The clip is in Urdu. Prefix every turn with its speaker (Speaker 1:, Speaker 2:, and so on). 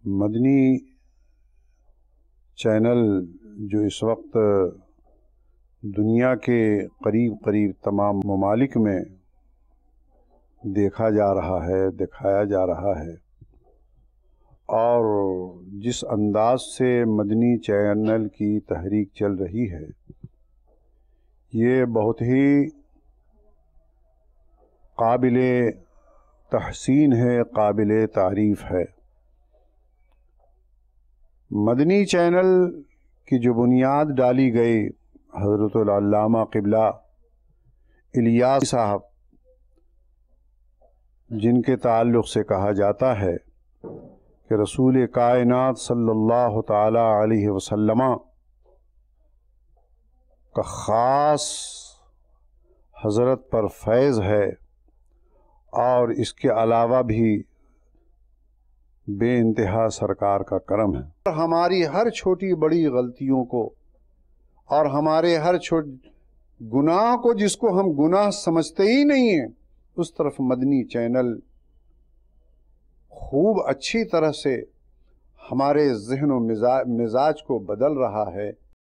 Speaker 1: مدنی چینل جو اس وقت دنیا کے قریب تمام ممالک میں دیکھا جا رہا ہے، دکھایا جا رہا ہے، اور جس انداز سے مدنی چینل کی تحریک چل رہی ہے یہ بہت ہی قابل تحسین ہے، قابل تعریف ہے۔ مدنی چینل کی جو بنیاد ڈالی گئی حضرت العلامہ قبلہ الیاس صاحب، جن کے تعلق سے کہا جاتا ہے کہ رسول کائنات صلی اللہ تعالی علیہ وسلم کا خاص حضرت پر فیض ہے، اور اس کے علاوہ بھی بے انتہا سرکار کا کرم ہے۔ ہماری ہر چھوٹی بڑی غلطیوں کو اور ہمارے ہر گناہ کو، جس کو ہم گناہ سمجھتے ہی نہیں ہیں، اس طرف مدنی چینل خوب اچھی طرح سے ہمارے ذہن و مزاج کو بدل رہا ہے۔